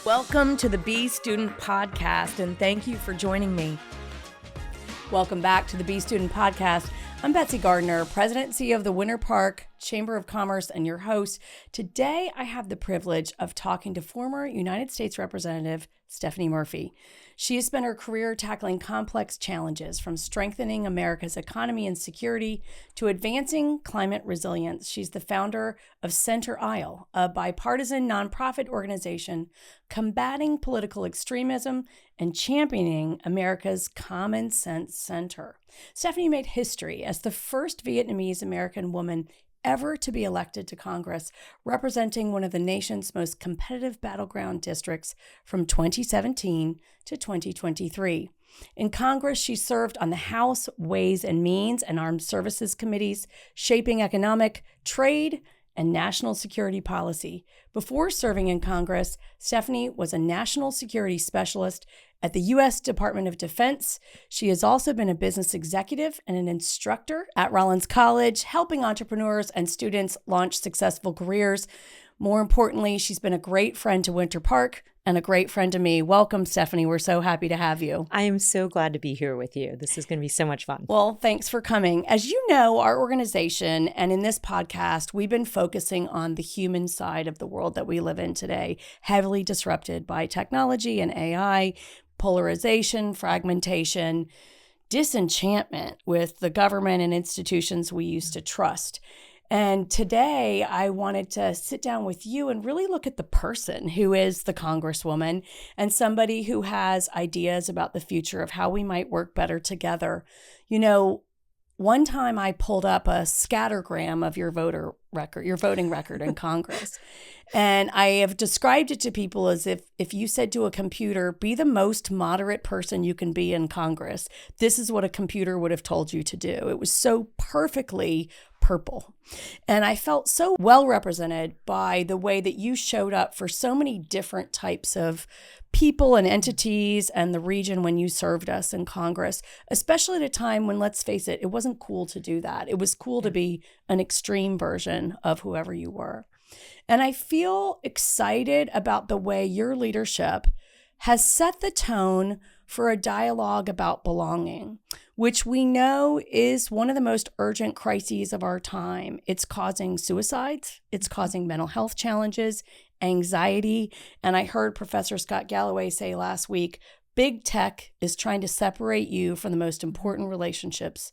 Welcome to the Be Student Podcast, and thank you for joining me. Welcome back to the Be Student Podcast. I'm Betsy Gardner, President and CEO of the Winter Park Chamber of Commerce, and your host. Today, I have the privilege of talking to former United States Representative Stephanie Murphy. She has spent her career tackling complex challenges, from strengthening America's economy and security to advancing climate resilience. She's the founder of Center Aisle, a bipartisan nonprofit organization combating political extremism and championing America's common sense center. Stephanie made history as the first Vietnamese American woman ever to be elected to Congress, representing one of the nation's most competitive battleground districts from 2017 to 2023. In Congress, she served on the House Ways and Means and Armed Services Committees, shaping economic, trade, and national security policy. Before serving in Congress, Stephanie was a national security specialist at the U.S. Department of Defense. She has also been a business executive and an instructor at Rollins College, helping entrepreneurs and students launch successful careers. More importantly, she's been a great friend to Winter Park and a great friend to me. Welcome, Stephanie. We're so happy to have you. I am so glad to be here with you. This is going to be so much fun. Well, thanks for coming. As you know, our organization and in this podcast, we've been focusing on the human side of the world that we live in today, heavily disrupted by technology and AI, polarization, fragmentation, disenchantment with the government and institutions we used to trust. And today I wanted to sit down with you and really look at the person who is the Congresswoman and somebody who has ideas about the future of how we might work better together. You know, one time I pulled up a scattergram of your voting record in Congress. And I have described it to people as if you said to a computer, be the most moderate person you can be in Congress, this is what a computer would have told you to do. It was so perfectly purple. And I felt so well represented by the way that you showed up for so many different types of people and entities and the region when you served us in Congress, especially at a time when, let's face it, it wasn't cool to do that. It was cool to be an extreme version of whoever you were. And I feel excited about the way your leadership has set the tone for a dialogue about belonging, which we know is one of the most urgent crises of our time. It's causing suicides, it's causing mental health challenges, anxiety, and I heard Professor Scott Galloway say last week, big tech is trying to separate you from the most important relationships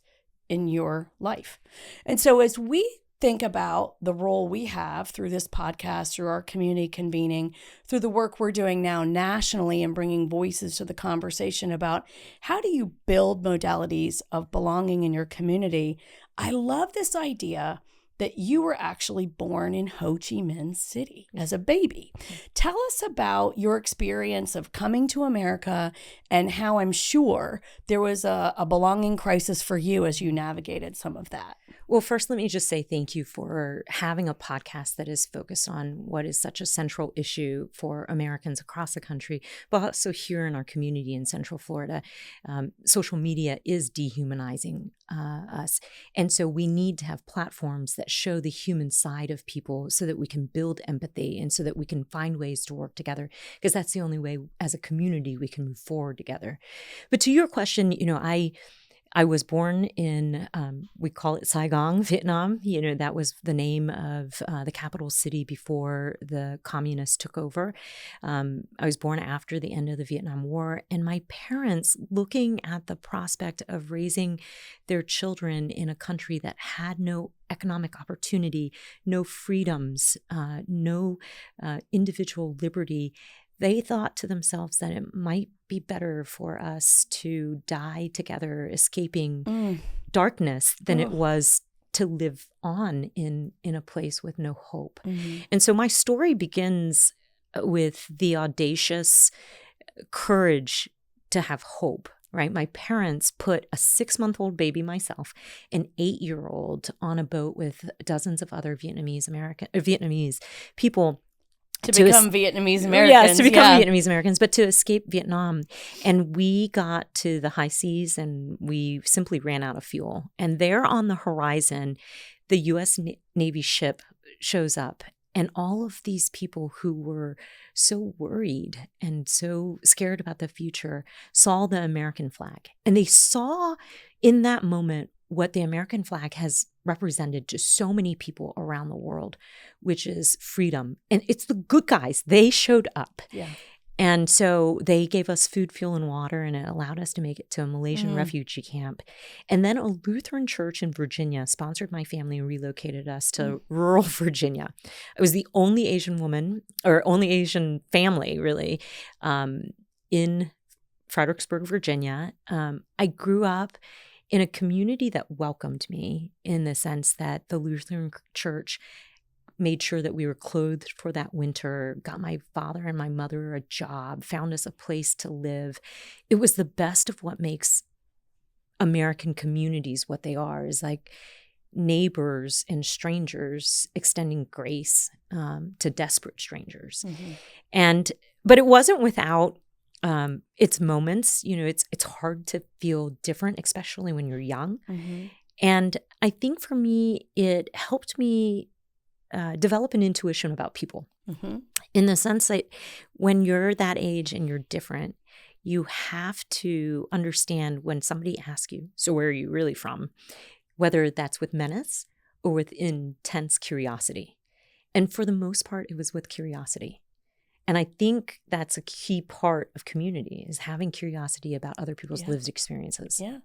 in your life. And so as we think about the role we have through this podcast, through our community convening, through the work we're doing now nationally and bringing voices to the conversation about how do you build modalities of belonging in your community, I love this idea that you were actually born in Ho Chi Minh City as a baby. Tell us about your experience of coming to America and how I'm sure there was a belonging crisis for you as you navigated some of that. Well, first, let me just say thank you for having a podcast that is focused on what is such a central issue for Americans across the country, but also here in our community in Central Florida. Social media is dehumanizing us. And so we need to have platforms that show the human side of people so that we can build empathy and so that we can find ways to work together, because that's the only way as a community we can move forward together. But to your question, you know, I was born in, we call it Saigon, Vietnam. You know, that was the name of the capital city before the communists took over. I was born after the end of the Vietnam War. And my parents, looking at the prospect of raising their children in a country that had no economic opportunity, no freedoms, no individual liberty, they thought to themselves that it might be better for us to die together, escaping darkness, than it was to live on in a place with no hope. And so my story begins with the audacious courage to have hope. Right? My parents put a 6-month-old baby, myself, an 8-year-old on a boat with dozens of other Vietnamese people To become Vietnamese Americans. Yes, to become Vietnamese Americans, but to escape Vietnam. And we got to the high seas and we simply ran out of fuel. And there on the horizon, the U.S. Navy ship shows up And all of these people who were so worried and so scared about the future saw the American flag. And they saw in that moment what the American flag has represented to so many people around the world, which is freedom. And it's the good guys. They showed up. Yeah. And so they gave us food, fuel, and water, and it allowed us to make it to a Malaysian refugee camp. And then a Lutheran church in Virginia sponsored my family and relocated us to rural Virginia. I was the only Asian woman, or only Asian family, really, in Fredericksburg, Virginia. I grew up in a community that welcomed me, in the sense that the Lutheran church made sure that we were clothed for that winter, got my father and my mother a job, found us a place to live. It was the best of what makes American communities what they are, is like neighbors and strangers extending grace to desperate strangers. But it wasn't without its moments. You know, it's hard to feel different, especially when you're young. And I think for me, it helped me develop an intuition about people, in the sense that when you're that age and you're different, you have to understand when somebody asks you, so where are you really from? Whether that's with menace or with intense curiosity. And for the most part, it was with curiosity. And I think that's a key part of community, is having curiosity about other people's lived experiences. Yeah.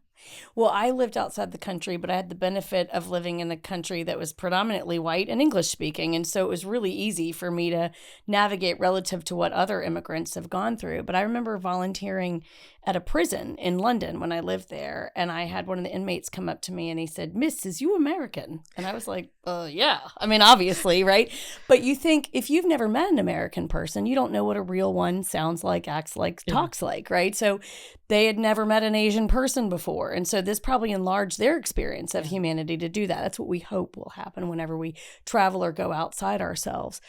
Well, I lived outside the country, but I had the benefit of living in a country that was predominantly white and English speaking. And so it was really easy for me to navigate relative to what other immigrants have gone through. But I remember volunteering at a prison in London when I lived there. And I had one of the inmates come up to me and he said, "Miss, is you American?" And I was like, yeah. I mean, obviously, right? But you think, if you've never met an American person, you don't know what a real one sounds like, acts like, talks like, right? So they had never met an Asian person before. And so this probably enlarged their experience of humanity to do that. That's what we hope will happen whenever we travel or go outside ourselves.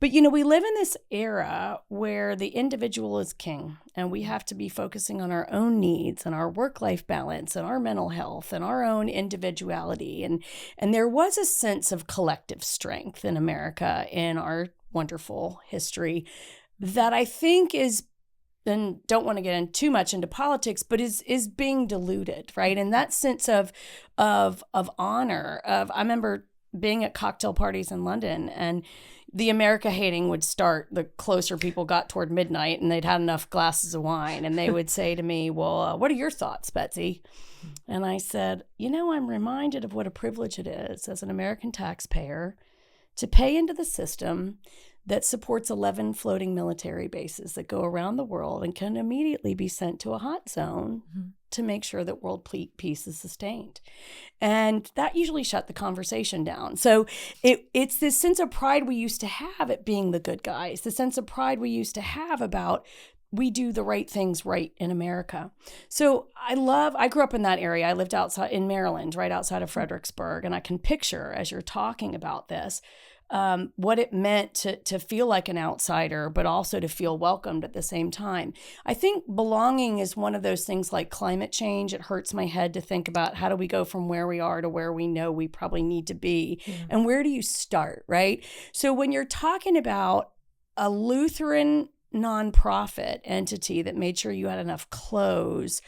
But, you know, we live in this era where the individual is king, and we have to be focusing on our own needs and our work-life balance and our mental health and our own individuality. And there was a sense of collective strength in America in our wonderful history that I think is, and don't want to get in too much into politics, but is being diluted, right? And that sense of honor, I remember being at cocktail parties in London, and the America hating would start the closer people got toward midnight and they'd had enough glasses of wine. And they would say to me, "Well, what are your thoughts, Betsy?" And I said, "You know, I'm reminded of what a privilege it is as an American taxpayer to pay into the system that supports 11 floating military bases that go around the world and can immediately be sent to a hot zone to make sure that world peace is sustained." And that usually shut the conversation down. So it's this sense of pride we used to have at being the good guys, the sense of pride we used to have about we do the right things right in America. So I grew up in that area. I lived outside in Maryland, right outside of Fredericksburg. And I can picture, as you're talking about this, what it meant to feel like an outsider, but also to feel welcomed at the same time. I think belonging is one of those things like climate change. It hurts my head to think about how do we go from where we are to where we know we probably need to be, and where do you start, right? So when you're talking about a Lutheran nonprofit entity that made sure you had enough clothes,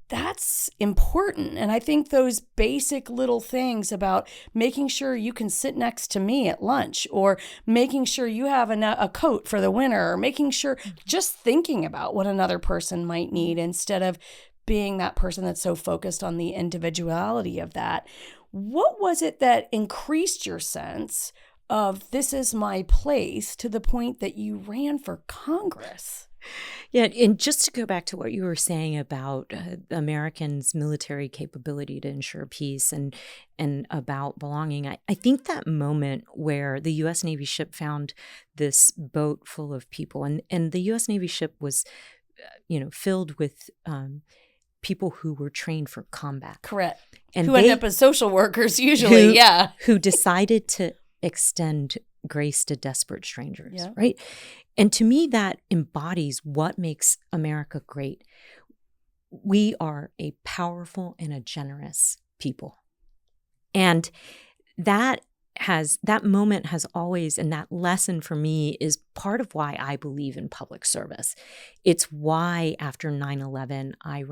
that's important. And I think those basic little things about making sure you can sit next to me at lunch, or making sure you have a coat for the winter, or making sure, just thinking about what another person might need instead of being that person that's so focused on the individuality of that. What was it that increased your sense of this is my place to the point that you ran for Congress? Yeah, and just to go back to what you were saying about Americans' military capability to ensure peace and about belonging, I think that moment where the U.S. Navy ship found this boat full of people, and the U.S. Navy ship was, filled with people who were trained for combat. Correct. And who end up as social workers usually, who decided to extend grace to desperate strangers, right? And to me, that embodies what makes America great. We are a powerful and a generous people. And that that moment has always, and that lesson for me is part of why I believe in public service. It's why after 9/11, I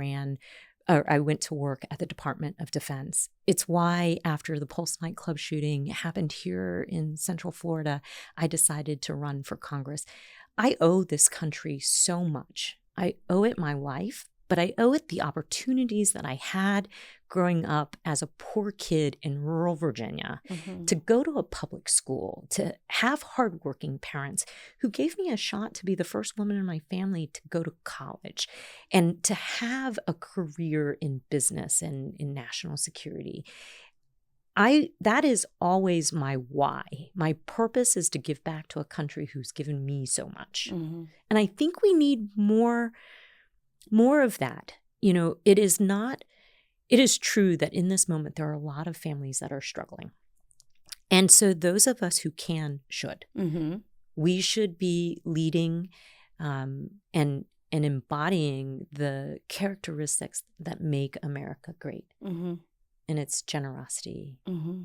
went to work at the Department of Defense. It's why after the Pulse nightclub shooting happened here in Central Florida, I decided to run for Congress. I owe this country so much. I owe it my life, but I owe it the opportunities that I had growing up as a poor kid in rural Virginia, to go to a public school, to have hardworking parents who gave me a shot to be the first woman in my family to go to college, and to have a career in business and in national security. That is always my why. My purpose is to give back to a country who's given me so much. And I think we need more of that. It is true that in this moment, there are a lot of families that are struggling. And so those of us who can should. We should be leading and embodying the characteristics that make America great. And its generosity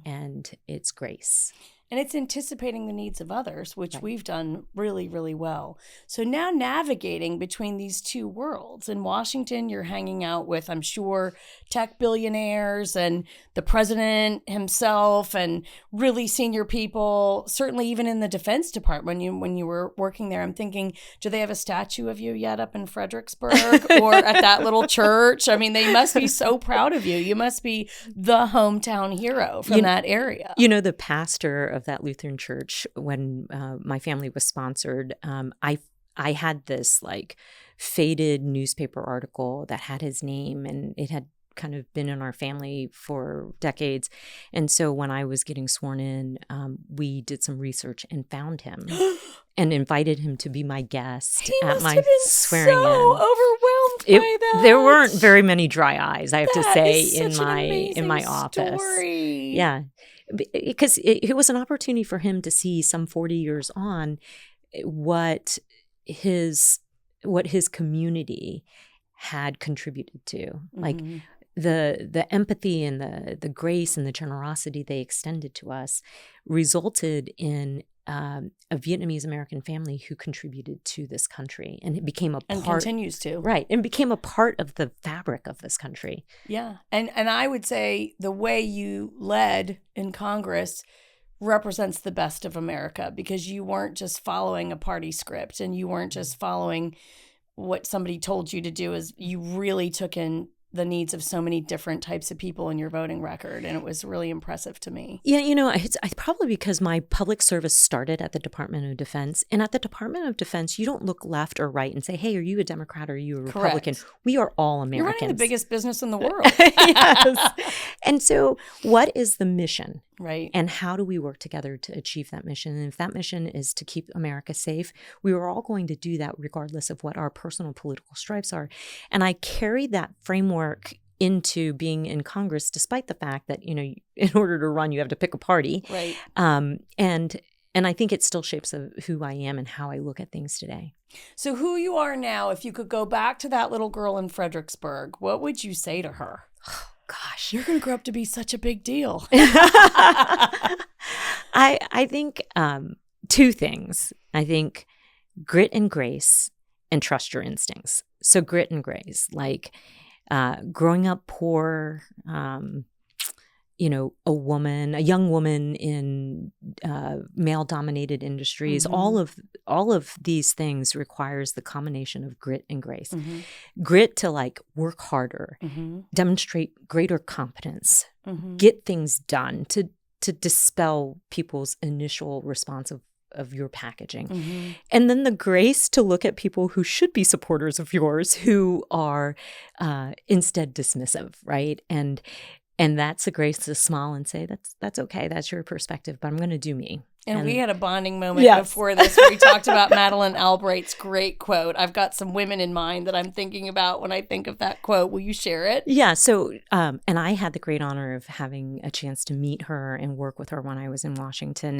and its grace. And it's anticipating the needs of others, which we've done really, really well. So now navigating between these two worlds. In Washington, you're hanging out with, I'm sure, tech billionaires and the president himself and really senior people, certainly even in the Defense Department when you were working there. I'm thinking, do they have a statue of you yet up in Fredericksburg or at that little church? I mean, they must be so proud of you. You must be the hometown hero from that area. The pastor of that Lutheran church, when my family was sponsored, I had this faded newspaper article that had his name, and it had kind of been in our family for decades. And so when I was getting sworn in, we did some research and found him and invited him to be my guest at my swearing in. Overwhelmed by that. There weren't very many dry eyes, I have to say, in my office. Story. Yeah. Because it was an opportunity for him to see some 40 years on what his community had contributed to. The empathy and the grace and the generosity they extended to us resulted in a Vietnamese American family who contributed to this country, and it became a part, and continues to, right, and became a part of the fabric of this country. Yeah, and I would say the way you led in Congress represents the best of America, because you weren't just following a party script, and you weren't just following what somebody told you to do. Is you really took in the needs of so many different types of people in your voting record. And it was really impressive to me. Yeah, it's probably because my public service started at the Department of Defense. And at the Department of Defense, you don't look left or right and say, hey, are you a Democrat or are you a Republican? Correct. We are all Americans. You're running the biggest business in the world. Yes. And so what is the mission? Right. And how do we work together to achieve that mission? And if that mission is to keep America safe, we are all going to do that regardless of what our personal political stripes are. And I carried that framework into being in Congress, despite the fact that, in order to run, you have to pick a party. Right. And I think it still shapes who I am and how I look at things today. So who you are now, if you could go back to that little girl in Fredericksburg, what would you say to her? Gosh, you're going to grow up to be such a big deal. I think two things. I think grit and grace, and trust your instincts. So grit and grace, growing up poor, a young woman in male-dominated industries. Mm-hmm. All of these things requires the combination of grit and grace. Mm-hmm. Grit to work harder, mm-hmm. demonstrate greater competence, mm-hmm. get things done, to dispel people's initial response of your packaging. Mm-hmm. And then the grace to look at people who should be supporters of yours who are instead dismissive, right? And that's the grace to smile and say, that's okay. That's your perspective, but I'm going to do me. And we had a bonding moment before this where we talked about Madeleine Albright's great quote. I've got some women in mind that I'm thinking about when I think of that quote. Will you share it? Yeah. So, and I had the great honor of having a chance to meet her and work with her when I was in Washington.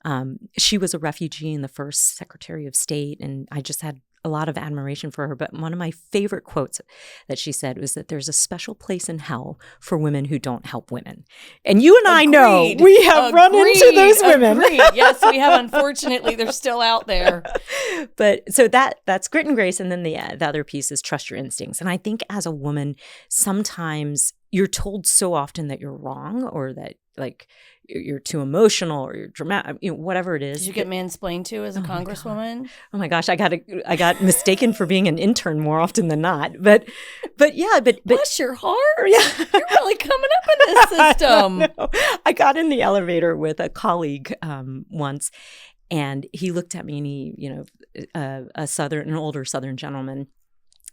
And she was a refugee and the first Secretary of State. And I just had a lot of admiration for her, but one of my favorite quotes that she said was that there's a special place in hell for women who don't help women. And you and I know we have run into those women. Yes, we have. Unfortunately, they're still out there. But so that's grit and grace. And then the other piece is trust your instincts. And I think as a woman, sometimes you're told so often that you're wrong, or that like you're too emotional, or you're dramatic, whatever it is. Did you get mansplained to as a congresswoman? Oh my gosh, I got mistaken for being an intern more often than not. But bless your heart. Yeah. You're really coming up in this system. I got in the elevator with a colleague once, and he looked at me, and he, an older Southern gentleman.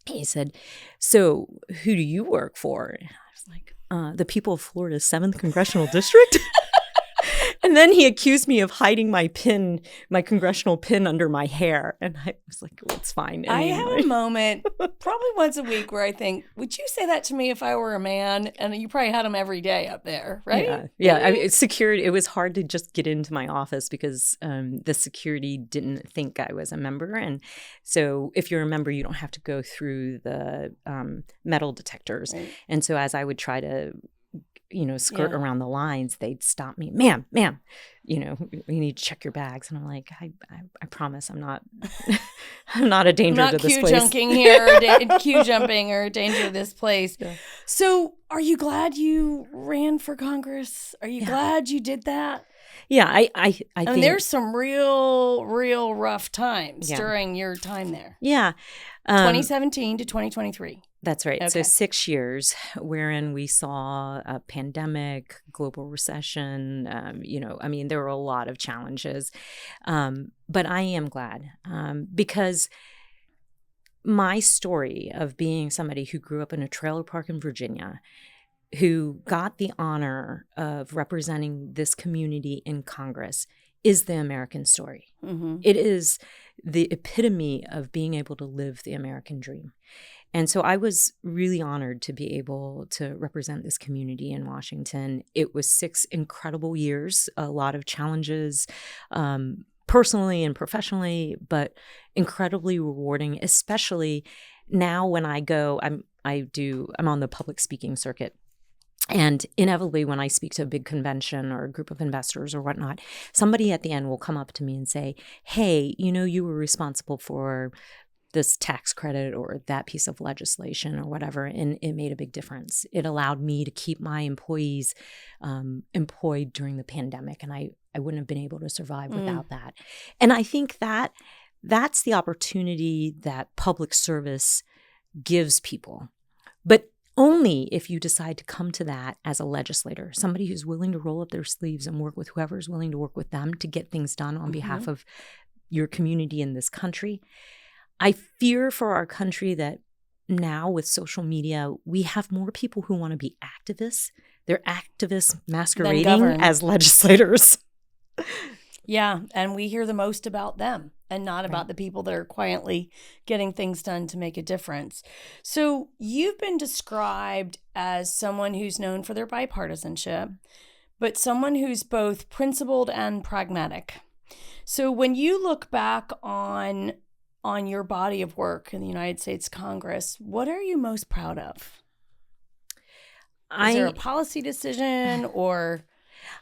He said, "So who do you work for?" And I was like, "The people of Florida's 7th Congressional District." And then he accused me of hiding my congressional pin under my hair. And I was like, well, it's fine. I have a moment probably once a week where I think, would you say that to me if I were a man? And you probably had them every day up there, right? Yeah. I mean, security, it was hard to just get into my office because the security didn't think I was a member. And so if you're a member, you don't have to go through the metal detectors. Right. And so as I would try to skirt around the lines, they'd stop me. Ma'am, you need to check your bags. And I'm like, I promise I'm not a danger to this place. Queue jumping or danger to this place. Yeah. So are you glad you ran for Congress? Are you glad you did that? Yeah, I think there's some real rough times during your time there. Yeah. 2017 to 2023. That's right. Okay. So 6 years wherein we saw a pandemic, global recession. There were a lot of challenges. But I am glad because my story of being somebody who grew up in a trailer park in Virginia, who got the honor of representing this community in Congress, is the American story. Mm-hmm. It is the epitome of being able to live the American dream. And so I was really honored to be able to represent this community in Washington. It was 6 incredible years, a lot of challenges, personally and professionally, but incredibly rewarding, especially now when I go, I'm on the public speaking circuit. And inevitably, when I speak to a big convention or a group of investors or whatnot, somebody at the end will come up to me and say, hey, you were responsible for this tax credit or that piece of legislation or whatever, and it made a big difference. It allowed me to keep my employees employed during the pandemic, and I wouldn't have been able to survive without that. And I think that's the opportunity that public service gives people. But only if you decide to come to that as a legislator, somebody who's willing to roll up their sleeves and work with whoever's willing to work with them to get things done on behalf of your community in this country. I fear for our country that now with social media, we have more people who want to be activists. They're activists masquerading as legislators. Yeah, and we hear the most about them and not about the people that are quietly getting things done to make a difference. So you've been described as someone who's known for their bipartisanship, but someone who's both principled and pragmatic. So when you look back on your body of work in the United States Congress, what are you most proud of? Is there a policy decision or...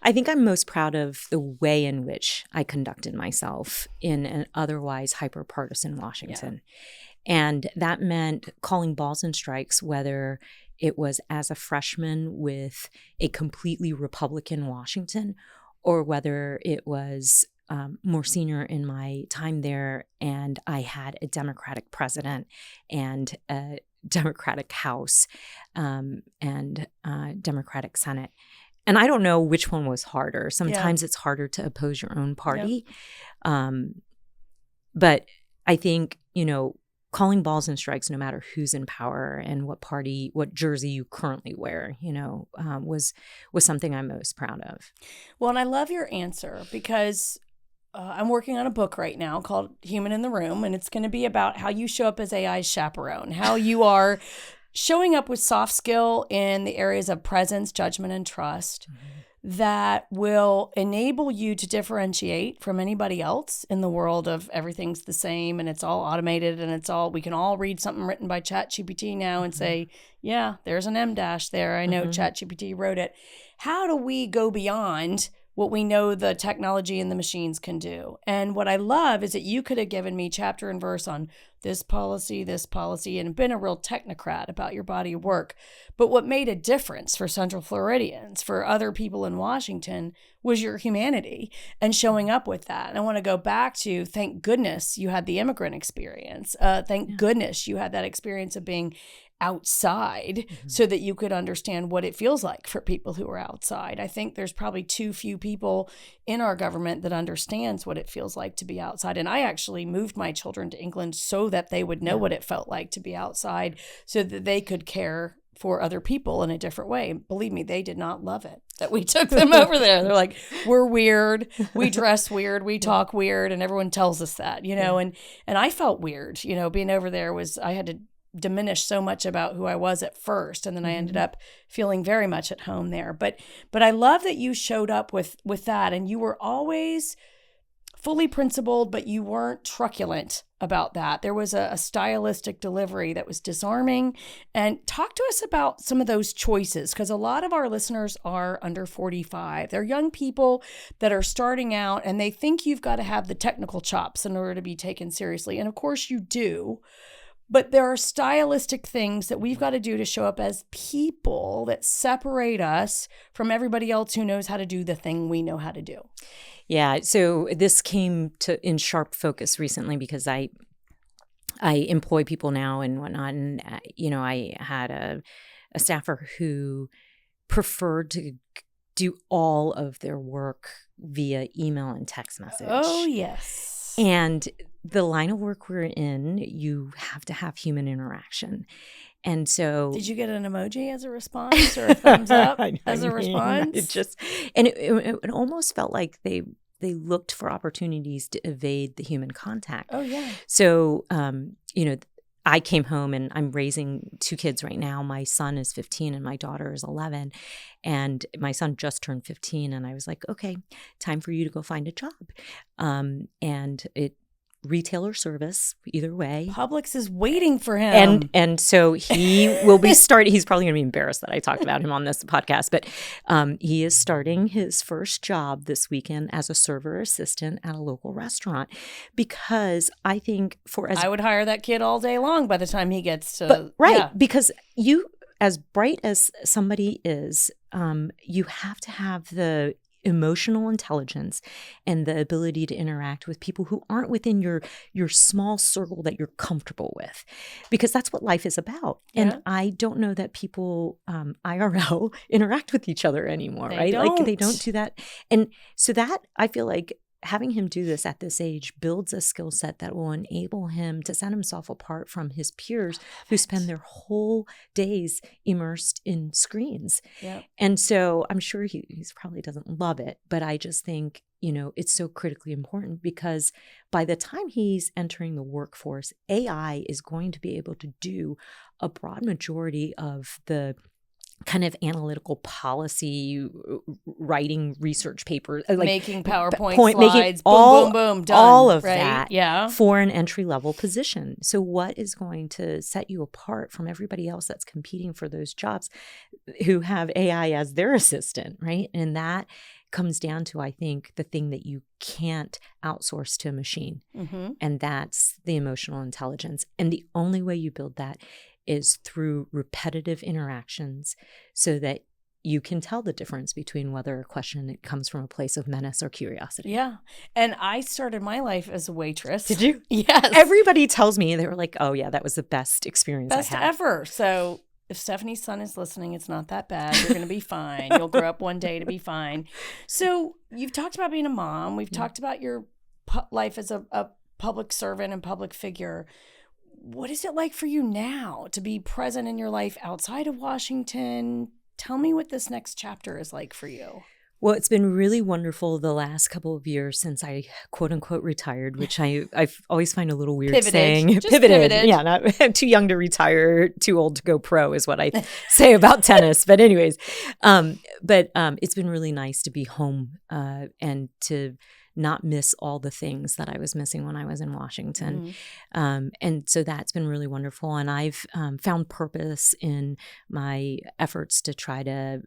I think I'm most proud of the way in which I conducted myself in an otherwise hyper-partisan Washington. Yeah. And that meant calling balls and strikes, whether it was as a freshman with a completely Republican Washington, or whether it was more senior in my time there and I had a Democratic president and a Democratic House and Democratic Senate. And I don't know which one was harder. Sometimes it's harder to oppose your own party. Yep. But I think, calling balls and strikes, no matter who's in power and what party, what jersey you currently wear, was something I'm most proud of. Well, and I love your answer because I'm working on a book right now called Human in the Room, and it's going to be about how you show up as AI's chaperone, how you are showing up with soft skill in the areas of presence, judgment, and trust, that will enable you to differentiate from anybody else in the world of everything's the same and it's all automated and we can all read something written by ChatGPT now and say, yeah, there's an M dash there. I know ChatGPT wrote it. How do we go beyond what we know the technology and the machines can do? And what I love is that you could have given me chapter and verse on this policy, and been a real technocrat about your body of work. But what made a difference for Central Floridians, for other people in Washington, was your humanity and showing up with that. And I want to go back to, thank goodness you had the immigrant experience. Thank goodness you had that experience of being outside so that you could understand what it feels like for people who are outside. I think there's probably too few people in our government that understands what it feels like to be outside. And I actually moved my children to England so that they would know what it felt like to be outside so that they could care for other people in a different way. Believe me, they did not love it that we took them over there. They're like, we're weird, we dress weird, we talk weird, and everyone tells us that, and I felt weird, being over there I had to diminish so much about who I was at first, and then I ended up feeling very much at home there. But I love that you showed up with that, and you were always fully principled, but you weren't truculent about that. There was a stylistic delivery that was disarming. And talk to us about some of those choices, because a lot of our listeners are under 45. They're young people that are starting out, and they think you've got to have the technical chops in order to be taken seriously. And of course you do. But there are stylistic things that we've got to do to show up as people that separate us from everybody else who knows how to do the thing we know how to do. Yeah. So this came in sharp focus recently because I employ people now and whatnot. And, I had a staffer who preferred to do all of their work via email and text message. Oh, yes. And the line of work we're in, you have to have human interaction. And so, did you get an emoji as a response or a thumbs up as a response? It almost felt like they looked for opportunities to evade the human contact. Oh yeah. So, I came home and I'm raising two kids right now. My son is 15 and my daughter is 11. And my son just turned 15. And I was like, okay, time for you to go find a job. And retail or service, either way. Publix is waiting for him. And so he will be starting, he's probably going to be embarrassed that I talked about him on this podcast, but he is starting his first job this weekend as a server assistant at a local restaurant, because I think I would hire that kid all day long by the time he gets to. Because you, as bright as somebody is, you have to have the emotional intelligence and the ability to interact with people who aren't within your small circle that you're comfortable with, because that's what life is about. Yeah. And I don't know that people IRL interact with each other anymore, right? Like they don't do that. And so that, I feel like having him do this at this age builds a skill set that will enable him to set himself apart from his peers who spend their whole days immersed in screens. Yep. And so I'm sure he probably doesn't love it, but I just think, it's so critically important, because by the time he's entering the workforce, AI is going to be able to do a broad majority of the kind of analytical policy writing, research papers, like making PowerPoint slides, boom, boom, done. All of right? that for an entry level position. So what is going to set you apart from everybody else that's competing for those jobs who have AI as their assistant, right? And that comes down to, I think, the thing that you can't outsource to a machine. Mm-hmm. And that's the emotional intelligence. And the only way you build that is through repetitive interactions, so that you can tell the difference between whether a question comes from a place of menace or curiosity. Yeah. And I started my life as a waitress. Did you? Yes. Everybody tells me, they were like, oh yeah, that was the best experience I had. Best ever. So if Stephanie's son is listening, it's not that bad. You're going to be fine. You'll grow up one day to be fine. So you've talked about being a mom. We've talked about your life as a public servant and public figure. What is it like for you now to be present in your life outside of Washington? Tell me what this next chapter is like for you. Well, it's been really wonderful the last couple of years since I quote unquote retired, which I always find a little weird saying. Pivoted. Yeah, not too young to retire, too old to go pro is what I say about tennis. But anyways, it's been really nice to be home and to not miss all the things that I was missing when I was in Washington. And so that's been really wonderful. And I've found purpose in my efforts to try to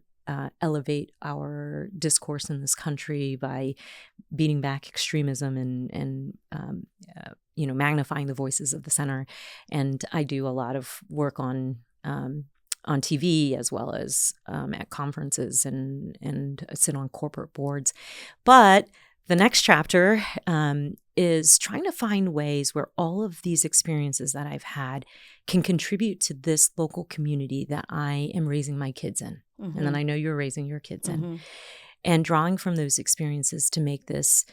elevate our discourse in this country by beating back extremism and magnifying the voices of the center. And I do a lot of work on TV as well as at conferences and sit on corporate boards. But the next chapter is trying to find ways where all of these experiences that I've had can contribute to this local community that I am raising my kids in. And then I know you're raising your kids in. And drawing from those experiences to make this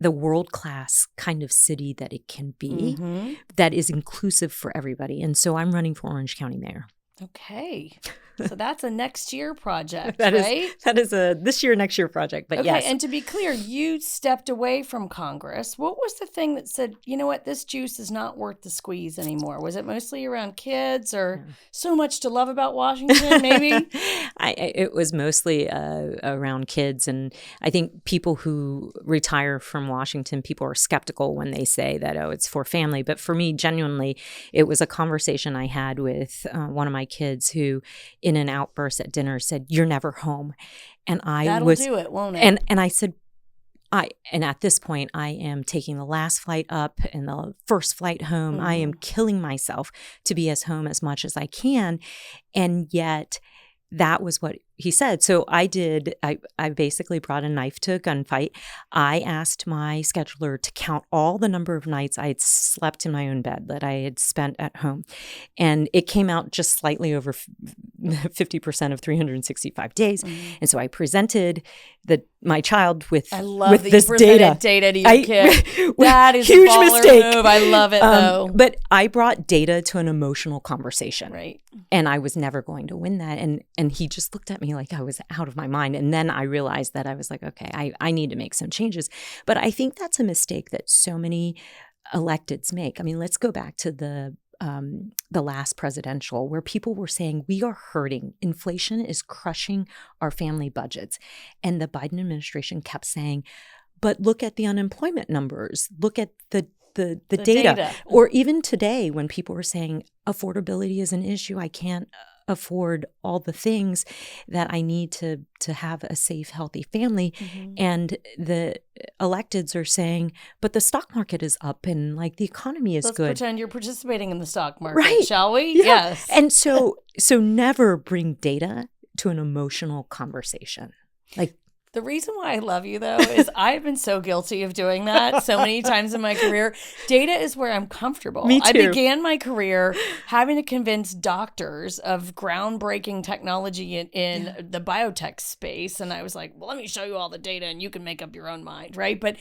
the world-class kind of city that it can be, that is inclusive for everybody. And so I'm running for Orange County mayor. Okay. So that's a next year project, that right? That is a this year, next year project, but okay, yes. And to be clear, you stepped away from Congress. What was the thing that said, you know what, this juice is not worth the squeeze anymore? Was it mostly around kids or so much to love about Washington, maybe? It was mostly around kids. And I think people who retire from Washington, people are skeptical when they say that, oh, it's for family. But for me, genuinely, it was a conversation I had with one of my kids who, in an outburst at dinner, said, "You're never home." And That'll do it, won't it? And I said, and at this point, I am taking the last flight up and the first flight home. I am killing myself to be as home as much as I can. And yet that was what he said. So I basically brought a knife to a gunfight. I asked my scheduler to count all the number of nights I had slept in my own bed that I had spent at home. And it came out just slightly over 50% of 365 days. And so I presented my child with I love with this that you presented data to your kid. That is huge a baller mistake. move. I love it, though. But I brought data to an emotional conversation. Right. And I was never going to win that. And he just looked at me like I was out of my mind. And then I realized that I was like, okay, I need to make some changes. But I think that's a mistake that so many electeds make. I mean, let's go back to the last presidential, where people were saying, we are hurting. Inflation is crushing our family budgets. And the Biden administration kept saying, but look at the unemployment numbers. Look at the data. Or even today, when people were saying affordability is an issue, I can't afford all the things that I need to have a safe, healthy family. And the electeds are saying, but the stock market is up and like the economy is good. Let's pretend you're participating in the stock market, right? Shall we? Yeah. Yes. And so never bring data to an emotional conversation. Like, the reason why I love you, though, is I've been so guilty of doing that so many times in my career. Data is where I'm comfortable. Me too. I began my career having to convince doctors of groundbreaking technology in the biotech space. And I was like, well, let me show you all the data and you can make up your own mind, right? But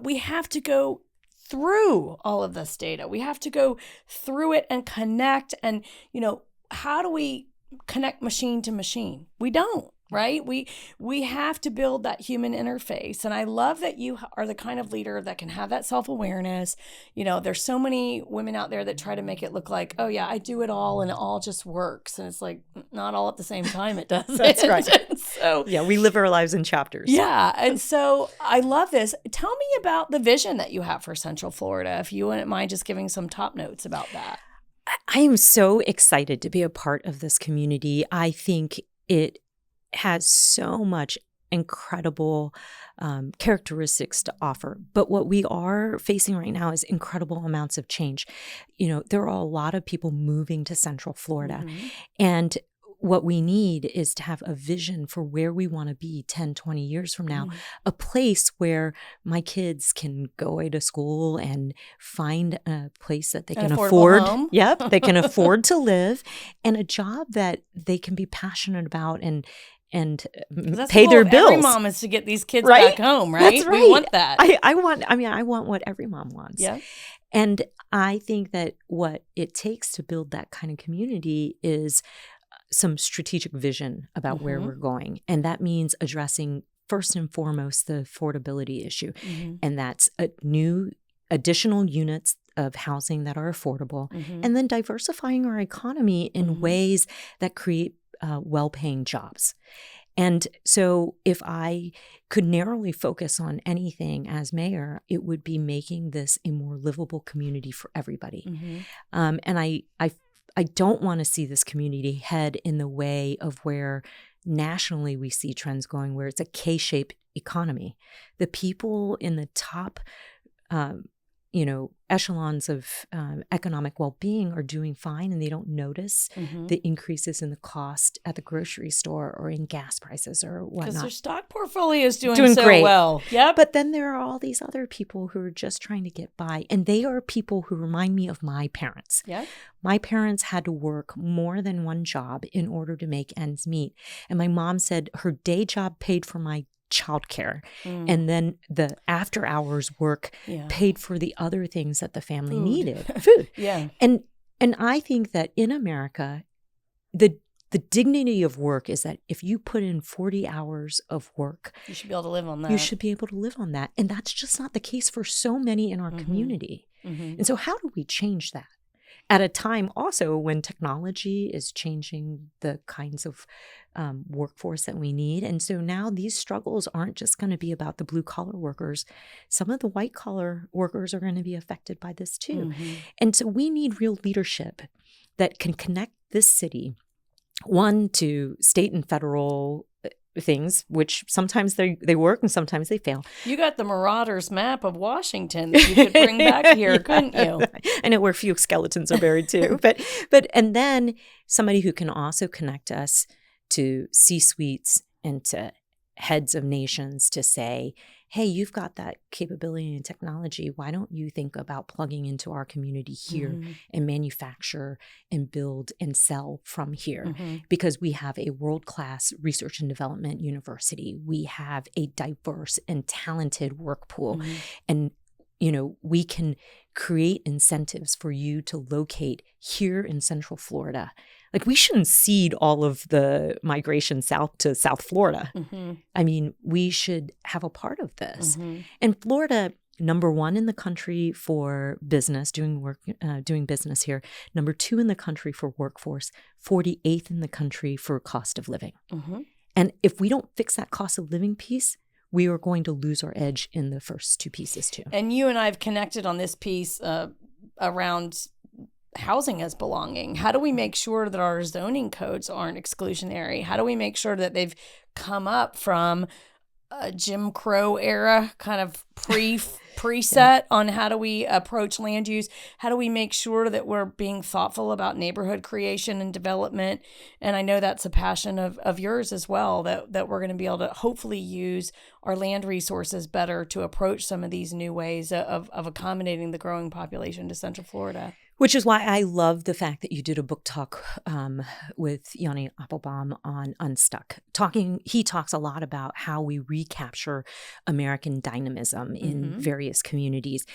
we have to go through all of this data. We have to go through it and connect. And, how do we connect machine to machine? We don't. Right? We have to build that human interface. And I love that you are the kind of leader that can have that self-awareness. There's so many women out there that try to make it look like, oh yeah, I do it all and it all just works. And it's like, not all at the same time it does. That's right. So yeah, we live our lives in chapters. Yeah. And so I love this. Tell me about the vision that you have for Central Florida, if you wouldn't mind just giving some top notes about that. I am so excited to be a part of this community. I think it has so much incredible characteristics to offer. But what we are facing right now is incredible amounts of change. There are a lot of people moving to Central Florida. And what we need is to have a vision for where we want to be 10, 20 years from now, a place where my kids can go away to school and find a place that they can afford. Home. Yep, they can afford to live, and a job that they can be passionate about and pay their bills. Every mom is to get these kids right? back home, right? That's right. We want that. I want what every mom wants. Yeah. And I think that what it takes to build that kind of community is some strategic vision about where we're going. And that means addressing first and foremost the affordability issue. And that's additional units of housing that are affordable, and then diversifying our economy in ways that create well-paying jobs. And so if I could narrowly focus on anything as mayor, it would be making this a more livable community for everybody. And I don't want to see this community head in the way of where nationally we see trends going, where it's a K-shaped economy. The people in the top echelons of economic well-being are doing fine, and they don't notice the increases in the cost at the grocery store or in gas prices or whatnot. Because their stock portfolio is doing so great. well. Yep. But then there are all these other people who are just trying to get by, and they are people who remind me of my parents. Yeah. My parents had to work more than one job in order to make ends meet. And my mom said her day job paid for my childcare, and then the after hours work paid for the other things that the family needed. Food. And I think that in America, the dignity of work is that if you put in 40 hours of work, you should be able to live on that. You should be able to live on that. And that's just not the case for so many in our community. And so how do we change that? At a time also when technology is changing the kinds of workforce that we need. And so now these struggles aren't just going to be about the blue collar workers. Some of the white collar workers are going to be affected by this too. And so we need real leadership that can connect this city, one, to state and federal things, which sometimes they work and sometimes they fail. You got the Marauders map of Washington that you could bring back here, couldn't you? I know where a few skeletons are buried too. but and then somebody who can also connect us to C-suites and to heads of nations to say, hey, you've got that capability and technology. Why don't you think about plugging into our community here and manufacture and build and sell from here? Because we have a world-class research and development university. We have a diverse and talented work pool. And, we can create incentives for you to locate here in Central Florida. Like, we shouldn't cede all of the migration south to South Florida. I mean, we should have a part of this. And Florida, number one in the country for business, doing business here. Number two in the country for workforce. 48th in the country for cost of living. And if we don't fix that cost of living piece, we are going to lose our edge in the first two pieces too. And you and I have connected on this piece around housing as belonging. How do we make sure that our zoning codes aren't exclusionary? How do we make sure that they've come up from a Jim Crow era kind of preset on how do we approach land use? How do we make sure that we're being thoughtful about neighborhood creation and development? And I know that's a passion of yours as well, that we're going to be able to hopefully use our land resources better to approach some of these new ways of accommodating the growing population to Central Florida. Which is why I love the fact that you did a book talk with Yanni Applebaum on Unstuck. He talks a lot about how we recapture American dynamism in various communities.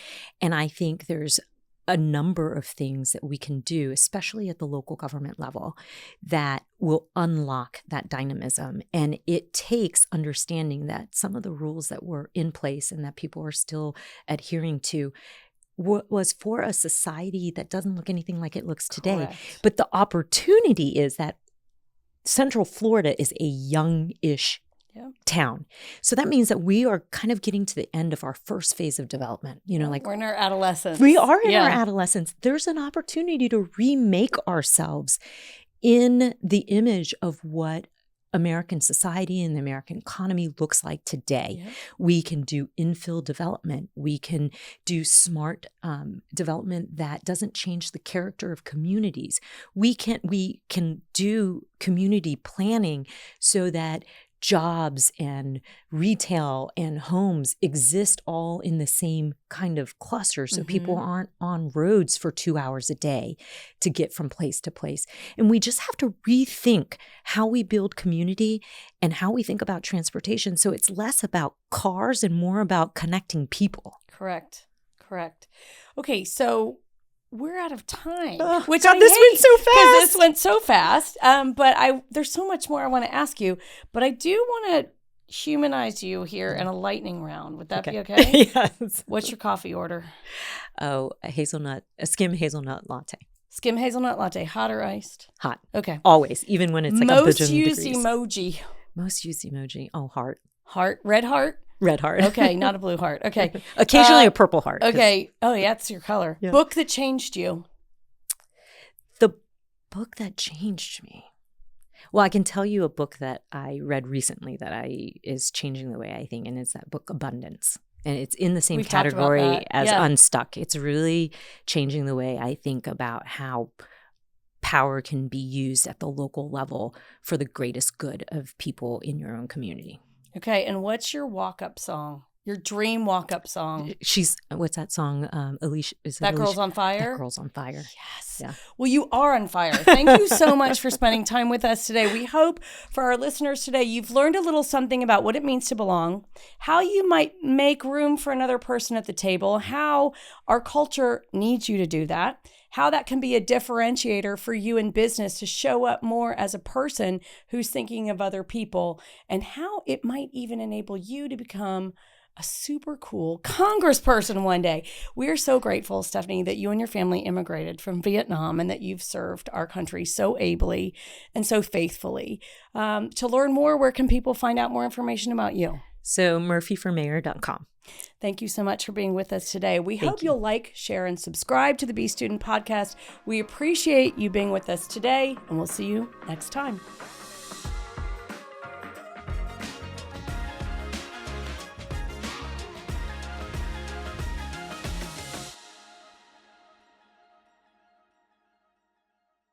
And I think there's a number of things that we can do, especially at the local government level, that will unlock that dynamism. And it takes understanding that some of the rules that were in place and that people are still adhering to was for a society that doesn't look anything like it looks today. Correct. But the opportunity is that Central Florida is a young-ish town. So that means that we are kind of getting to the end of our first phase of development. Like we're in our adolescence. We are in our adolescence. There's an opportunity to remake ourselves in the image of what American society and the American economy looks like today. Yep. We can do infill development. We can do smart development that doesn't change the character of communities. We can do community planning so that jobs and retail and homes exist all in the same kind of cluster, so people aren't on roads for 2 hours a day to get from place to place. And we just have to rethink how we build community and how we think about transportation, so it's less about cars and more about connecting people. Correct. Okay, so we're out of time. Oh, which God, I this hate, went so 'cause fast. this went so fast. But there's so much more I want to ask you. But I do want to humanize you here in a lightning round. Would that be okay? Yes. What's your coffee order? Oh, a skim hazelnut latte. Skim hazelnut latte, hot or iced? Hot. Okay. Always, even when it's like Most a bajillion used degrees. emoji. Most used emoji. Oh, heart. Heart. Red heart? Red heart. Okay, not a blue heart. Okay. Occasionally a purple heart. 'Cause Okay. Oh, yeah, that's your color. Yeah. Book that changed you. The book that changed me. Well, I can tell you a book that I read recently that is changing the way I think, and it's that book Abundance. And it's in the same We've talked about category that. as Yeah. Unstuck. It's really changing the way I think about how power can be used at the local level for the greatest good of people in your own community. Okay, and what's your walk-up song? Your dream walk-up song? What's that song? Alicia. That Girl's on Fire? That Girl's on Fire. Yes. Yeah. Well, you are on fire. Thank you so much for spending time with us today. We hope for our listeners today, you've learned a little something about what it means to belong, how you might make room for another person at the table, how our culture needs you to do that, how that can be a differentiator for you in business to show up more as a person who's thinking of other people, and how it might even enable you to become a super cool congressperson one day. We are so grateful, Stephanie, that you and your family immigrated from Vietnam and that you've served our country so ably and so faithfully. To learn more, where can people find out more information about you? So murphyformayor.com. Thank you so much for being with us today. We hope you'll like, share, and subscribe to the Be Student Podcast. We appreciate you being with us today, and we'll see you next time.